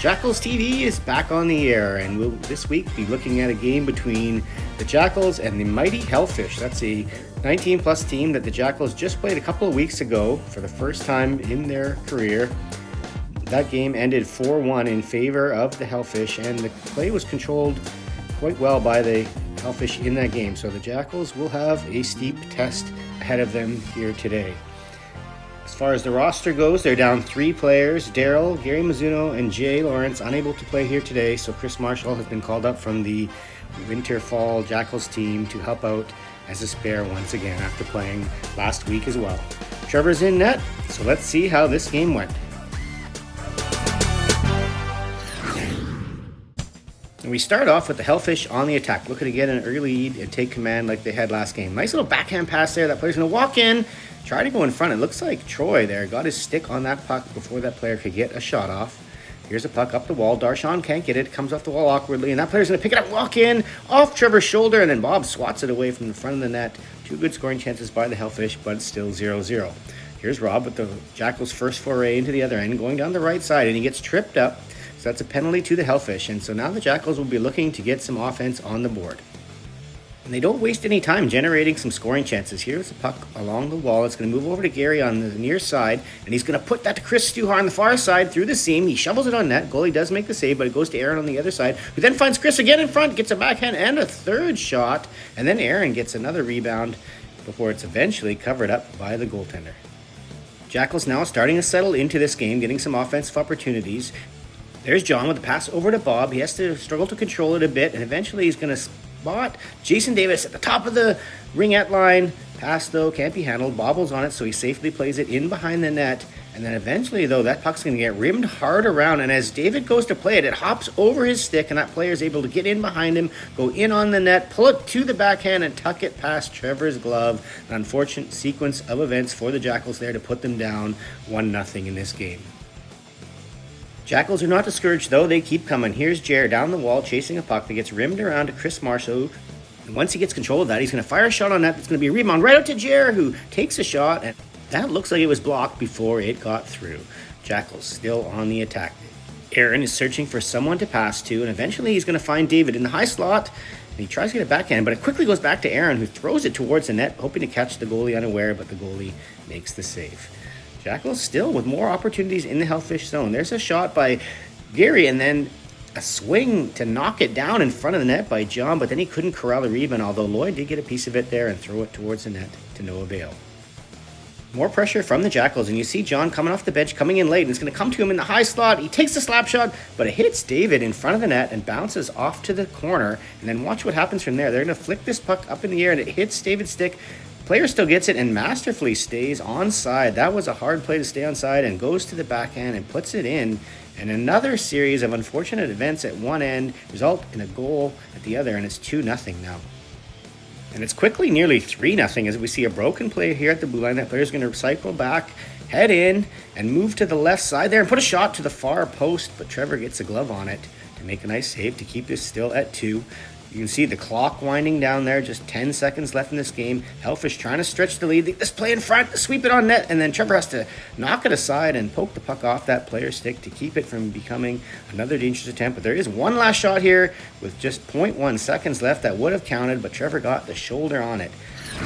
Jackals TV is back on the air, and we'll this week be looking at a game between the Jackals and the mighty Hellfish. That's a 19-plus team that the Jackals just played a couple of weeks ago for the first time in their career. That game ended 4-1 in favor of the Hellfish, and the play was controlled quite well by the Hellfish in that game. So the Jackals will have a steep test ahead of them here today. As far as the roster goes, they're down 3 players. Daryl, Gary Mizuno, and Jay Lawrence unable to play here today, so Chris Marshall has been called up from the Winter-Fall Jackals team to help out as a spare once again after playing last week as well. Trevor's in net, so let's see how this game went. And we start off with the Hellfish on the attack, looking to get an early lead and take command like they had last game. Nice little backhand pass there. That player's going to walk in, try to go in front. It looks like Troy there got his stick on that puck before that player could get a shot off. Here's a puck up the wall. Darshan can't get it. It comes off the wall awkwardly, and that player's going to pick it up, walk in, off Trevor's shoulder, and then Bob swats it away from the front of the net. 2 good scoring chances by the Hellfish, but it's still 0-0. Here's Rob with the Jackals' first foray into the other end, going down the right side, and he gets tripped up. So that's a penalty to the Hellfish, and so now the Jackals will be looking to get some offense on the board. And they don't waste any time generating some scoring chances. Here's a puck along the wall. It's going to move over to Gary on the near side, and he's going to put that to Chris Stuhar on the far side through the seam. He shovels it on net. Goalie does make the save, but it goes to Aaron on the other side, who then finds Chris again in front, gets a backhand and a third shot, and then Aaron gets another rebound before it's eventually covered up by the goaltender. Jackals now starting to settle into this game, getting some offensive opportunities. There's John with the pass over to Bob. He has to struggle to control it a bit, and eventually he's going to spot Jason Davis at the top of the ringette line. Pass, though, can't be handled. Bobbles on it, so he safely plays it in behind the net. And then eventually, though, that puck's going to get rimmed hard around, and as David goes to play it, it hops over his stick, and that player is able to get in behind him, go in on the net, pull it to the backhand, and tuck it past Trevor's glove. An unfortunate sequence of events for the Jackals there to put them down 1-0 in this game. Jackals are not discouraged, though. They keep coming. Here's Jer down the wall chasing a puck that gets rimmed around to Chris Marshall. And once he gets control of that, he's going to fire a shot on net. It's going to be a rebound right out to Jer, who takes a shot. And that looks like it was blocked before it got through. Jackals still on the attack. Aaron is searching for someone to pass to, and eventually he's going to find David in the high slot. And he tries to get a backhand, but it quickly goes back to Aaron, who throws it towards the net, hoping to catch the goalie unaware, but the goalie makes the save. Jackals still with more opportunities in the Hellfish zone. There's a shot by Gary, and then a swing to knock it down in front of the net by John, but then he couldn't corral the rebound, although Lloyd did get a piece of it there and throw it towards the net to no avail. More pressure from the Jackals, and you see John coming off the bench, coming in late, and it's going to come to him in the high slot. He takes the slap shot, but it hits David in front of the net and bounces off to the corner, and then watch what happens from there. They're going to flick this puck up in the air, and it hits David's stick. Player still gets it and masterfully stays onside. That was a hard play to stay onside, and goes to the backhand and puts it in. And another series of unfortunate events at one end result in a goal at the other, and it's 2-0 now. And it's quickly nearly 3-0 as we see a broken play here at the blue line. That player's going to cycle back, head in, and move to the left side there and put a shot to the far post, but Trevor gets a glove on it to make a nice save to keep this still at 2. You can see the clock winding down there, just 10 seconds left in this game. Hellfish trying to stretch the lead. This play in front, sweep it on net, and then Trevor has to knock it aside and poke the puck off that player's stick to keep it from becoming another dangerous attempt. But there is one last shot here with just 0.1 seconds left that would have counted, but Trevor got the shoulder on it.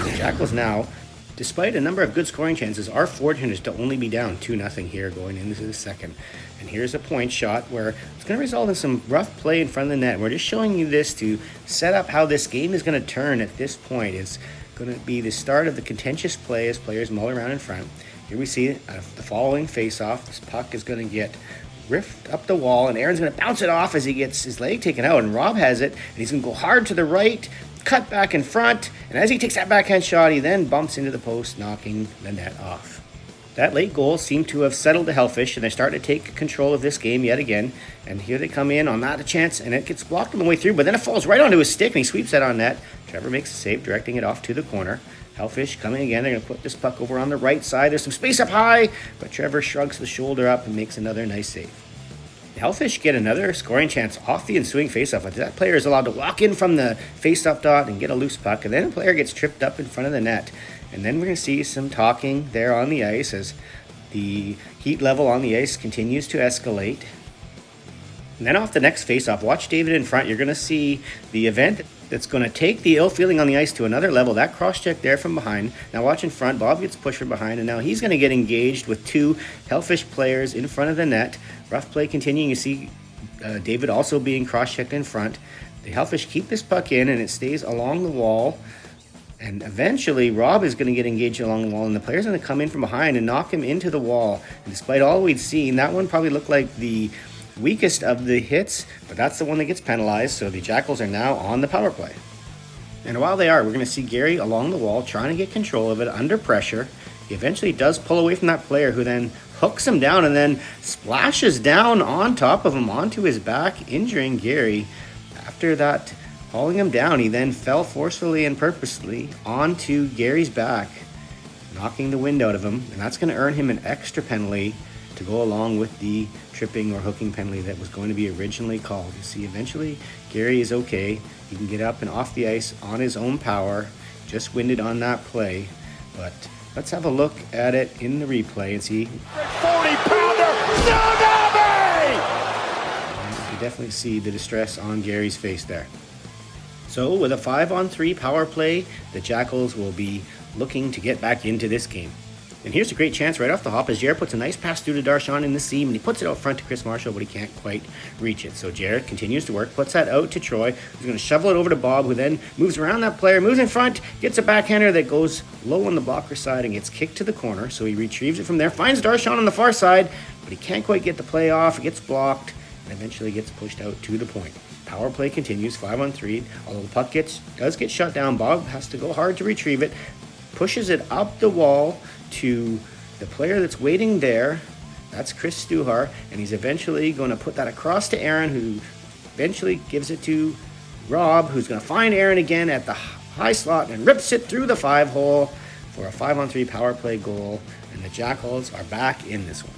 The Jackals now, despite a number of good scoring chances, are fortunate to only be down 2-0 here going into the second. And here's a point shot where it's going to result in some rough play in front of the net. We're just showing you this to set up how this game is going to turn at this point. It's going to be the start of the contentious play as players mull around in front. Here we see the following face-off. This puck is going to get riffed up the wall, and Aaron's going to bounce it off as he gets his leg taken out. And Rob has it, and he's going to go hard to the right, cut back in front, and as he takes that backhand shot, he then bumps into the post, knocking the net off. That late goal seemed to have settled the Hellfish, and they're starting to take control of this game yet again. And here they come in on that a chance, and it gets blocked on the way through, but then it falls right onto his stick, and he sweeps that on net. Trevor makes a save, directing it off to the corner. Hellfish coming again. They're going to put this puck over on the right side. There's some space up high, but Trevor shrugs the shoulder up and makes another nice save. The Hellfish get another scoring chance off the ensuing faceoff. That player is allowed to walk in from the faceoff dot and get a loose puck, and then the player gets tripped up in front of the net. And then we're going to see some talking there on the ice as the heat level on the ice continues to escalate. And then off the next face-off, watch David in front. You're going to see the event that's going to take the ill feeling on the ice to another level. That cross-check there from behind. Now watch in front. Bob gets pushed from behind, and now he's going to get engaged with two Hellfish players in front of the net. Rough play continuing. You see David also being cross-checked in front. The Hellfish keep this puck in, and it stays along the wall. And eventually, Rob is going to get engaged along the wall, and the player's going to come in from behind and knock him into the wall. And despite all we'd seen, that one probably looked like the weakest of the hits, but that's the one that gets penalized, so the Jackals are now on the power play. And while they are, we're going to see Gary along the wall trying to get control of it under pressure. He eventually does pull away from that player, who then hooks him down and then splashes down on top of him onto his back, injuring Gary. After that, hauling him down, he then fell forcefully and purposely onto Gary's back, knocking the wind out of him, and that's going to earn him an extra penalty to go along with the tripping or hooking penalty that was going to be originally called. You see, eventually Gary is okay. He can get up and off the ice on his own power, just winded on that play. But let's have a look at it in the replay and see. 40-pounder, tsunami! You can definitely see the distress on Gary's face there. So with a 5-on-3 power play, the Jackals will be looking to get back into this game. And here's a great chance right off the hop as Jared puts a nice pass through to Darshan in the seam, and he puts it out front to Chris Marshall, but he can't quite reach it. So Jared continues to work, puts that out to Troy, who's going to shovel it over to Bob, who then moves around that player, moves in front, gets a backhander that goes low on the blocker side and gets kicked to the corner. So he retrieves it from there, finds Darshan on the far side, but he can't quite get the play off, it gets blocked, and eventually gets pushed out to the point. Power play continues, 5-on-3. Although the puck does get shut down, Bob has to go hard to retrieve it, pushes it up the wall to the player that's waiting there. That's Chris Stuhar, and he's eventually going to put that across to Aaron, who eventually gives it to Rob, who's going to find Aaron again at the high slot and rips it through the 5-hole for a 5-on-3 power play goal, and the Jackals are back in this one.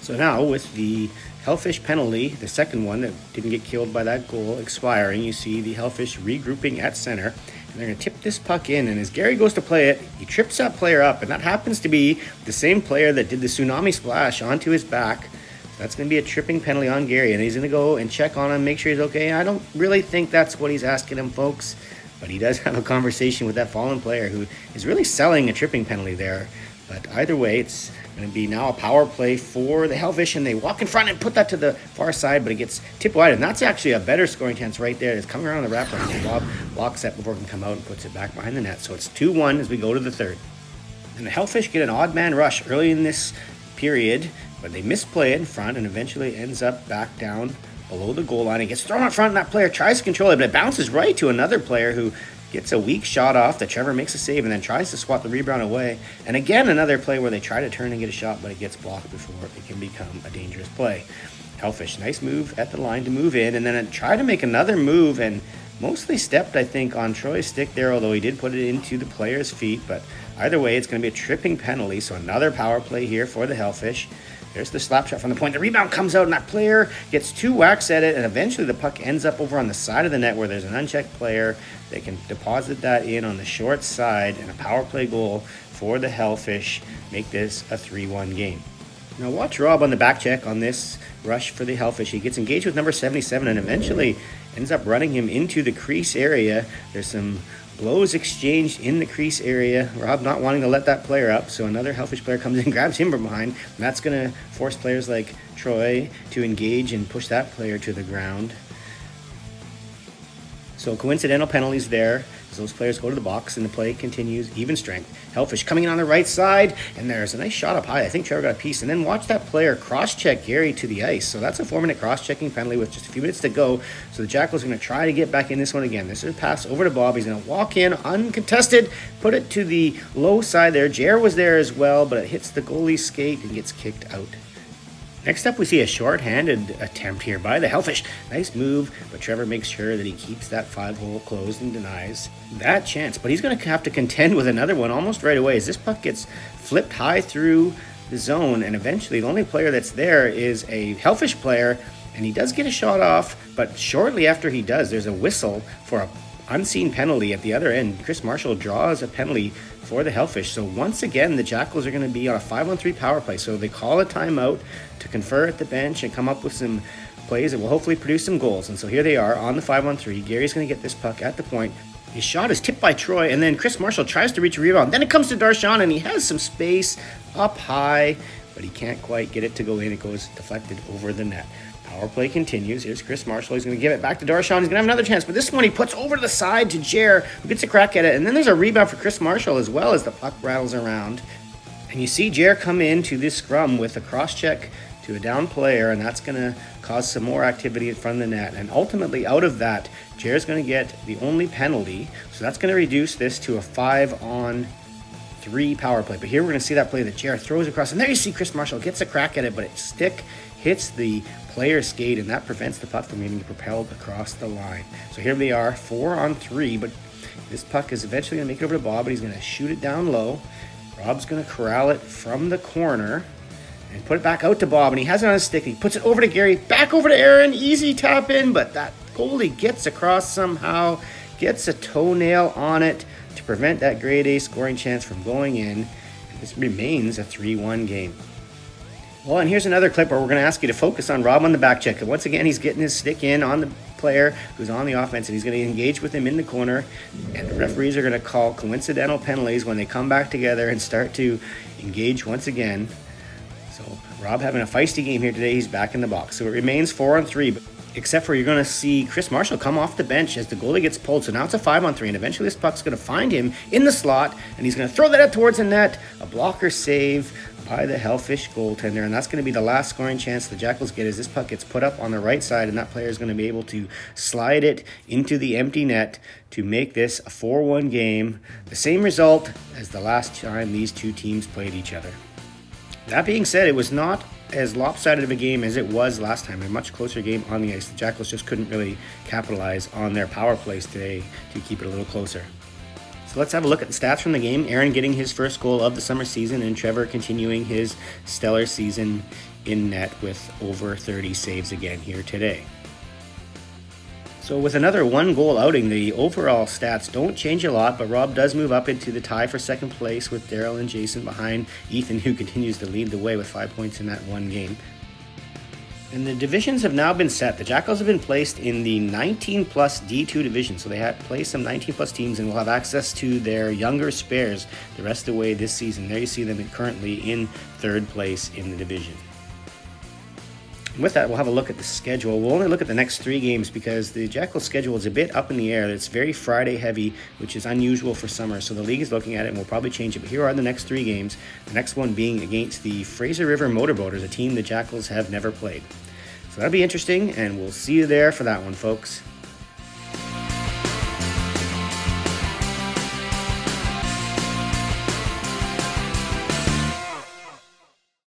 So now with the Hellfish penalty, the second one that didn't get killed by that goal, expiring, you see the Hellfish regrouping at center. And they're going to tip this puck in, and as Gary goes to play it, he trips that player up, and that happens to be the same player that did the tsunami splash onto his back. So that's going to be a tripping penalty on Gary, and he's going to go and check on him, make sure he's okay. I don't really think that's what he's asking him, folks, but he does have a conversation with that fallen player who is really selling a tripping penalty there. But either way, it's going to be now a power play for the Hellfish, and they walk in front and put that to the far side, but it gets tipped wide, and that's actually a better scoring chance right there. It's coming around the wraparound, and Bob blocks that before it can come out and puts it back behind the net. So it's 2-1 as we go to the third. And the Hellfish get an odd man rush early in this period, but they misplay it in front and eventually ends up back down below the goal line. It gets thrown up front, and that player tries to control it, but it bounces right to another player who gets a weak shot off that Trevor makes a save and then tries to swat the rebound away. And again, another play where they try to turn and get a shot, but it gets blocked before it can become a dangerous play. Hellfish, nice move at the line to move in, and then try to make another move, and mostly stepped, I think, on Troy's stick there, although he did put it into the player's feet. But either way, it's going to be a tripping penalty, so another power play here for the Hellfish. There's the slap shot from the point. The rebound comes out, and that player gets 2 whacks at it, and eventually the puck ends up over on the side of the net where there's an unchecked player. They can deposit that in on the short side, and a power play goal for the Hellfish make this a 3-1 game. Now watch Rob on the back check on this rush for the Hellfish. He gets engaged with number 77 and eventually ends up running him into the crease area. There's some blows exchanged in the crease area. Rob not wanting to let that player up, so another Hellfish player comes in, grabs him from behind, and that's going to force players like Troy to engage and push that player to the ground. So coincidental penalties there as those players go to the box, and the play continues even strength. Hellfish coming in on the right side, and there's a nice shot up high. I think Trevor got a piece, and then watch that player cross-check Gary to the ice. So that's a 4-minute cross-checking penalty with just a few minutes to go. So the Jackals are going to try to get back in this one again. This is a pass over to Bob. He's going to walk in uncontested, put it to the low side there. Jared was there as well, but it hits the goalie's skate and gets kicked out. Next up, we see a short-handed attempt here by the Hellfish. Nice move, but Trevor makes sure that he keeps that 5-hole closed and denies that chance. But he's going to have to contend with another one almost right away as this puck gets flipped high through the zone, and eventually the only player that's there is a Hellfish player, and he does get a shot off, but shortly after he does, there's a whistle for a unseen penalty at the other end. Chris Marshall draws a penalty for the Hellfish. So once again, the Jackals are going to be on a 5-on-3 power play. So they call a timeout to confer at the bench and come up with some plays that will hopefully produce some goals. And so here they are on the 5-on-3. Gary's going to get this puck at the point. His shot is tipped by Troy, and then Chris Marshall tries to reach a rebound. Then it comes to Darshan, and he has some space up high, but he can't quite get it to go in. It goes deflected over the net. Power play continues. Here's Chris Marshall. He's going to give it back to Darshan. He's going to have another chance, but this one he puts over to the side to Jer, who gets a crack at it. And then there's a rebound for Chris Marshall as well as the puck rattles around. And you see Jer come into this scrum with a cross-check to a down player, and that's going to cause some more activity in front of the net. And ultimately, out of that, Jer's going to get the only penalty. So that's going to reduce this to a 5-on-3 power play. But here we're going to see that play that Jer throws across. And there you see Chris Marshall gets a crack at it, but its stick hits the player's skate, and that prevents the puck from getting propelled across the line. So here they are, 4-on-3, but this puck is eventually going to make it over to Bob, but he's going to shoot it down low. Rob's going to corral it from the corner and put it back out to Bob, and he has it on his stick. He puts it over to Gary, back over to Aaron, easy tap in, but that goalie gets across somehow, gets a toenail on it to prevent that grade A scoring chance from going in. This remains a 3-1 game. Well, and here's another clip where we're going to ask you to focus on Rob on the back check. And once again, he's getting his stick in on the player who's on the offense, and he's going to engage with him in the corner. And the referees are going to call coincidental penalties when they come back together and start to engage once again. So Rob having a feisty game here today. He's back in the box. So it remains 4-on-3, but except for you're going to see Chris Marshall come off the bench as the goalie gets pulled. So now it's a 5-on-3, and eventually this puck's going to find him in the slot, and he's going to throw that up towards the net. A blocker save by the Hellfish goaltender, and that's going to be the last scoring chance the Jackals get as this puck gets put up on the right side, and that player is going to be able to slide it into the empty net to make this a 4-1 game. The same result as the last time these two teams played each other. That being said, it was not as lopsided of a game as it was last time. A much closer game on the ice. The Jackals just couldn't really capitalize on their power plays today to keep it a little closer. So let's have a look at the stats from the game. Aaron getting his first goal of the summer season, and Trevor continuing his stellar season in net with over 30 saves again here today. So with another 1-goal outing, the overall stats don't change a lot, but Rob does move up into the tie for second place with Daryl and Jason behind Ethan, who continues to lead the way with 5 points in that one game. And the divisions have now been set. The Jackals have been placed in the 19-plus D2 division, so they have placed some 19-plus teams and will have access to their younger spares the rest of the way this season. There you see them currently in third place in the division. And with that, we'll have a look at the schedule. We'll only look at the next 3 games because the Jackals schedule is a bit up in the air. It's very Friday heavy, which is unusual for summer. So the league is looking at it and will probably change it. But here are the next 3 games. The next one being against the Fraser River Motorboaters, a team the Jackals have never played. So that'll be interesting, and we'll see you there for that one, folks.